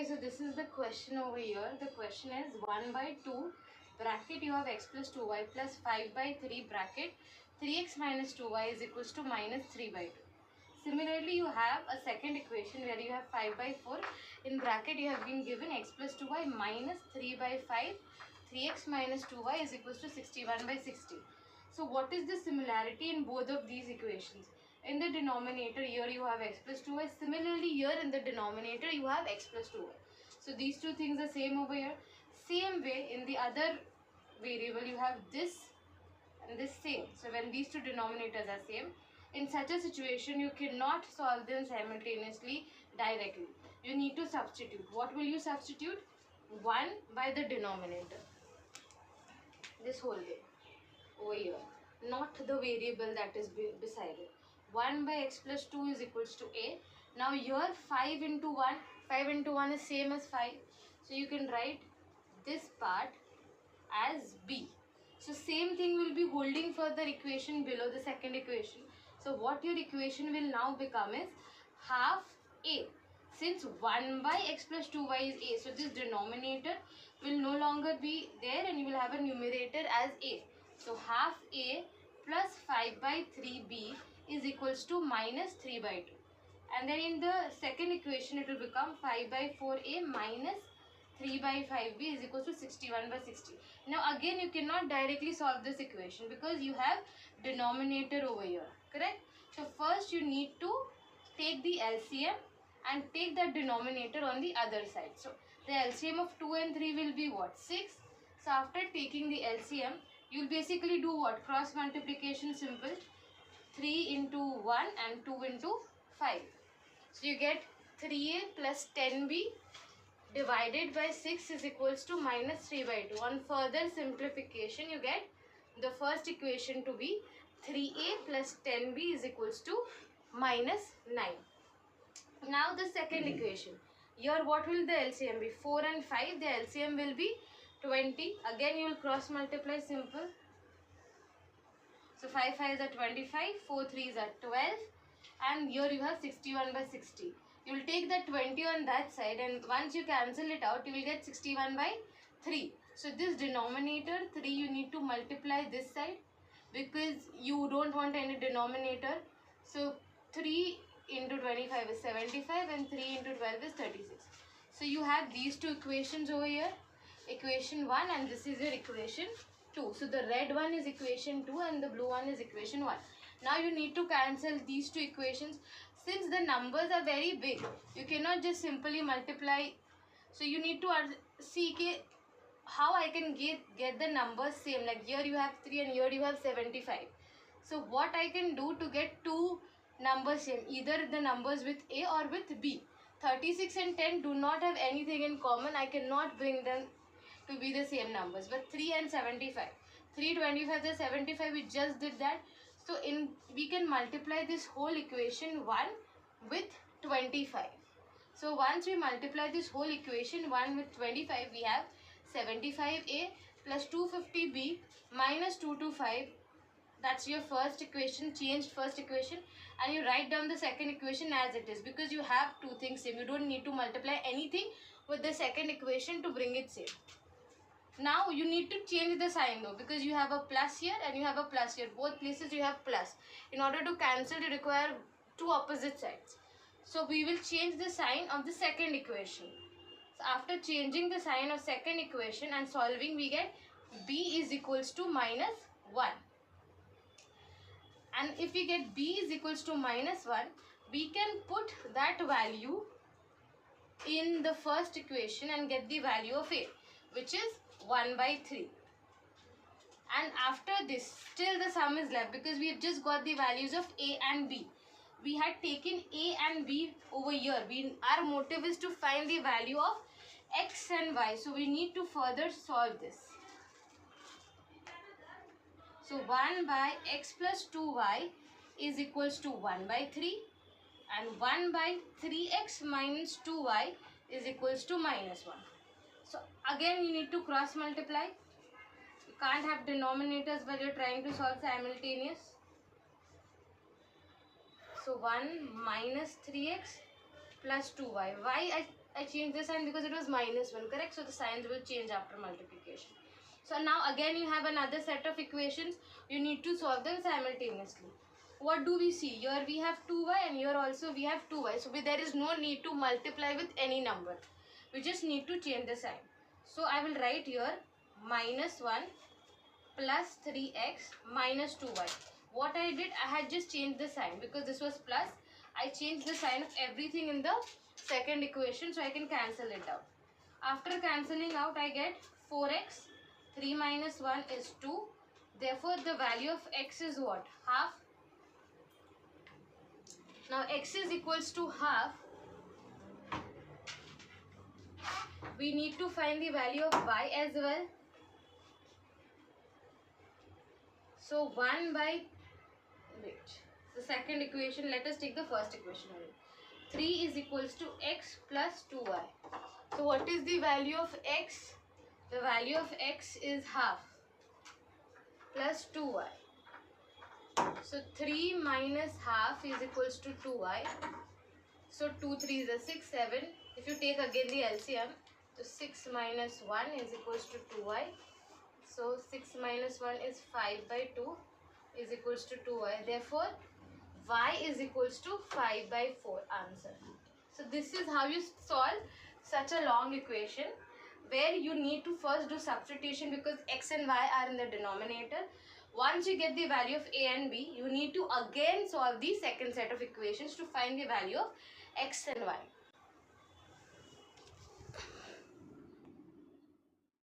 so this is the question over here. The question is 1 by 2 bracket you have x plus 2y plus 5 by 3 bracket 3x minus 2y is equals to minus 3 by 2. Similarly, you have a second equation where you have 5 by 4. In bracket you have been given x plus 2y minus 3 by 5. 3x minus 2y is equals to 61 by 60. So what is the similarity in both of these equations? In the denominator here you have x plus 2y. Similarly here in the denominator you have x plus 2y. So these two things are same over here. Same way in the other variable you have this and this same. So when these two denominators are same, in such a situation you cannot solve them simultaneously directly. You need to substitute. What will you substitute? 1 by the denominator. This whole thing over here, not the variable that is beside it. 1 by x plus 2 is equals to a. Now here 5 into 1, 5 into 1 is same as 5. So you can write this part as b. So same thing will be holding for the equation below, the second equation. So what your equation will now become is half a. Since 1 by x plus 2y is a, so this denominator will no longer be there and you will have a numerator as a. So half a plus 5 by 3b is equals to minus 3 by 2. And then in the second equation it will become 5 by 4a minus 3 by 5b is equals to 61 by 60. Now again you cannot directly solve this equation because you have denominator over here, correct? So first you need to take the LCM and take the denominator on the other side. So the LCM of 2 and 3 will be what? 6. So after taking the LCM, you will basically do what? Cross multiplication, simple. 3 into 1 and 2 into 5. So you get 3a plus 10b divided by 6 is equals to minus 3 by 2. On further simplification, you get the first equation to be 3a plus 10b is equals to minus 9. Now the second equation. Here what will the LCM be? 4 and 5. The LCM will be 20. Again you will cross multiply, simple. So 5 5s are 25. 4 3s are 12. And here you have 61 by 60. You will take the 20 on that side and once you cancel it out you will get 61 by 3. So this denominator 3 you need to multiply this side because you don't want any denominator. So 3 into 25 is 75 and 3 into 12 is 36. So you have these two equations over here, equation 1 and this is your equation 2. So the red one is equation 2 and the blue one is equation 1. Now you need to cancel these two equations. Since the numbers are very big, you cannot just simply multiply. So you need to see how I can get the numbers same. Like here you have 3 and here you have 75. So what I can do to get two numbers same, either the numbers with A or with B. 36 and 10 do not have anything in common. I cannot bring them to be the same numbers. But 3 and 75. 3, 25 is 75. We just did that. So we can multiply this whole equation 1 with 25. So once we multiply this whole equation 1 with 25, we have 75a plus 250b minus 225. That's your first equation, changed first equation, and you write down the second equation as it is because you have two things same. You don't need to multiply anything with the second equation to bring it same. Now you need to change the sign though because you have a plus here and you have a plus here. Both places you have plus. In order to cancel you require two opposite sides. So we will change the sign of the second equation. So after changing the sign of second equation and solving, we get b is equals to minus 1. And if we get b is equals to minus 1, we can put that value in the first equation and get the value of a, which is 1 by 3. And after this, still the sum is left because we have just got the values of a and b. We had taken a and b over here. Our motive is to find the value of x and y. So we need to further solve this. So 1 by x plus 2y is equals to 1 by 3 and 1 by 3x minus 2y is equals to minus 1. So again you need to cross multiply. You can't have denominators while you're trying to solve simultaneous. So 1 minus 3x plus 2y. Why I changed the sign because it was -1, correct? So the signs will change after multiplication. So now again you have another set of equations. You need to solve them simultaneously. What do we see? Here we have 2y and here also we have 2y. So there is no need to multiply with any number. We just need to change the sign. So I will write here -1 plus 3x minus 2y. What I did, I had just changed the sign because this was plus. I changed the sign of everything in the second equation so I can cancel it out. After cancelling out, I get 4x. 3 minus 1 is 2. Therefore, the value of x is what? Half. Now, x is equals to half. We need to find the value of y as well. So 1 by, wait, the second equation, let us take the first equation only. 3 is equals to x plus 2y. So what is the value of x? The value of x is half plus 2y. So 3 minus half is equals to 2y. So 2 3 is 6, 7. If you take again the LCM, so 6 minus 1 is equals to 2y. So 6 minus 1 is 5 by 2 is equals to 2y. Therefore, y is equals to 5 by 4 answer. So this is how you solve such a long equation where you need to first do substitution because x and y are in the denominator. Once you get the value of a and b, you need to again solve the second set of equations to find the value of x and y.